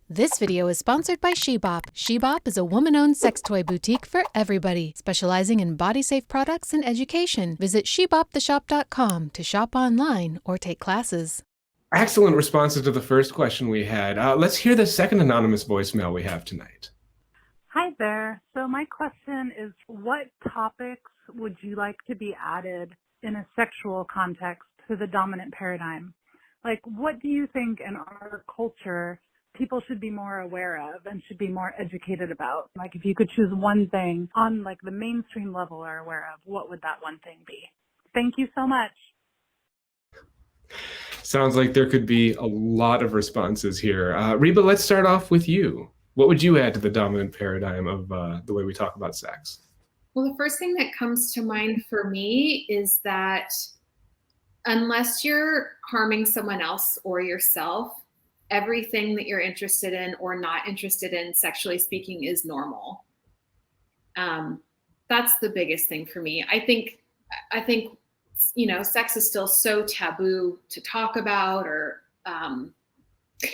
This video is sponsored by Shebop. Shebop is a woman-owned sex toy boutique for everybody, specializing in body-safe products and education. Visit sheboptheshop.com to shop online or take classes. Excellent responses to the first question we had. Let's hear the second anonymous voicemail we have tonight. Hi there. So my question is, what topics would you like to be added in a sexual context to the dominant paradigm? Like, what do you think in our culture people should be more aware of and should be more educated about? Like, if you could choose one thing on like the mainstream level are aware of, what would that one thing be? Thank you so much. Sounds like there could be a lot of responses here. Reba, let's start off with you. What would you add to the dominant paradigm of the way we talk about sex? Well, the first thing that comes to mind for me is that unless you're harming someone else or yourself, everything that you're interested in or not interested in, sexually speaking, is normal. That's the biggest thing for me. I think, sex is still so taboo to talk about, or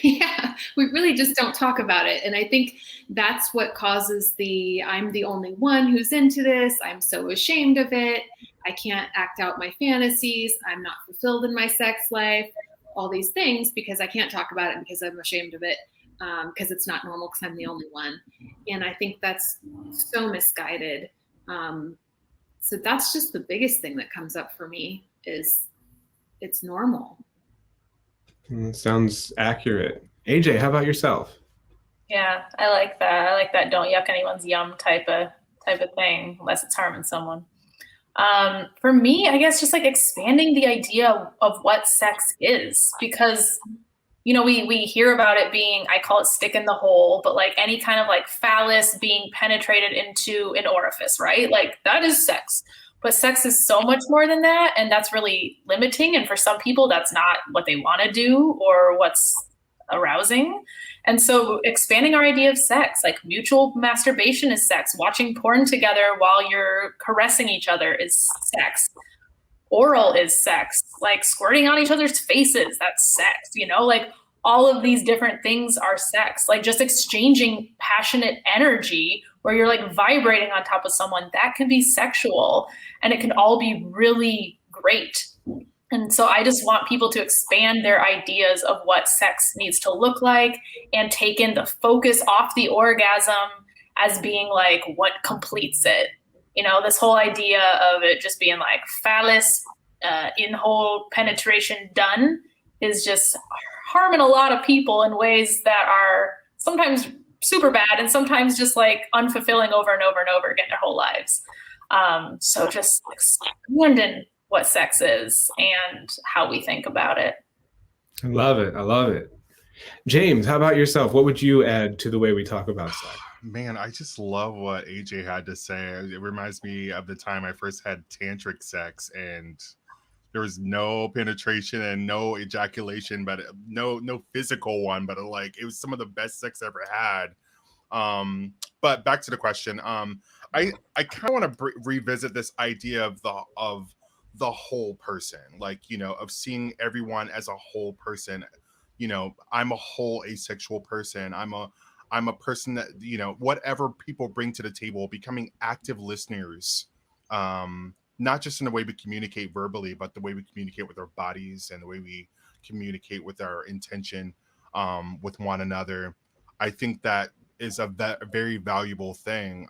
yeah, we really just don't talk about it. And I think that's what causes I'm the only one who's into this. I'm so ashamed of it. I can't act out my fantasies. I'm not fulfilled in my sex life. All these things because I can't talk about it because I'm ashamed of it, because it's not normal because I'm the only one. And I think that's so misguided. So that's just the biggest thing that comes up for me is it's normal. Sounds accurate. AJ, how about yourself? Yeah, I like that. I like that don't yuck anyone's yum type of thing, unless it's harming someone. For me, I guess just like expanding the idea of what sex is, because, we hear about it being, I call it stick in the hole, but like any kind of like phallus being penetrated into an orifice, right? Like that is sex, but sex is so much more than that. And that's really limiting. And for some people, that's not what they want to do or what's arousing. And so expanding our idea of sex, like mutual masturbation is sex. Watching porn together while you're caressing each other is sex. Oral is sex. Like squirting on each other's faces, that's sex. Like all of these different things are sex. Like just exchanging passionate energy where you're like vibrating on top of someone, that can be sexual, and it can all be really great. And so I just want people to expand their ideas of what sex needs to look like and take in the focus off the orgasm as being like what completes it. This whole idea of it just being like phallus, in-hole penetration done is just harming a lot of people in ways that are sometimes super bad and sometimes just like unfulfilling over and over and over again their whole lives. So just expanding what sex is and how we think about it. I love it. I love it. James, how about yourself? What would you add to the way we talk about sex? Man, I just love what AJ had to say. It reminds me of the time I first had tantric sex and there was no penetration and no ejaculation, but no physical one, but it was some of the best sex I ever had. But back to the question. I kind of want to revisit this idea of the whole person, of seeing everyone as a whole person. I'm a whole asexual person. I'm a person that, whatever people bring to the table, becoming active listeners, not just in the way we communicate verbally, but the way we communicate with our bodies and the way we communicate with our intention with one another. I think that is a very valuable thing.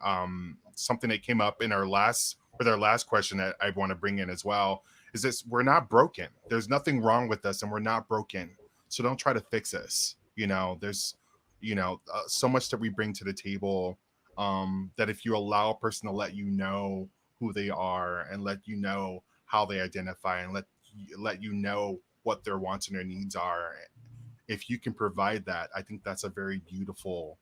Something that came up in our last question that I want to bring in as well is this: we're not broken. There's nothing wrong with us, and we're not broken. So don't try to fix us. There's so much that we bring to the table, that if you allow a person to let you know who they are and let you know how they identify and let you know what their wants and their needs are, if you can provide that, I think that's a very beautiful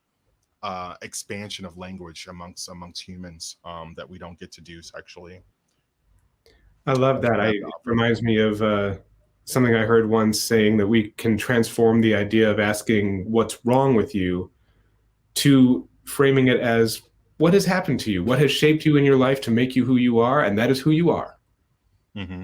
expansion of language amongst humans that we don't get to do sexually. I love that. It reminds me of something I heard once, saying that we can transform the idea of asking what's wrong with you to framing it as what has happened to you, what has shaped you in your life to make you who you are, and that is who you are. Mm-hmm.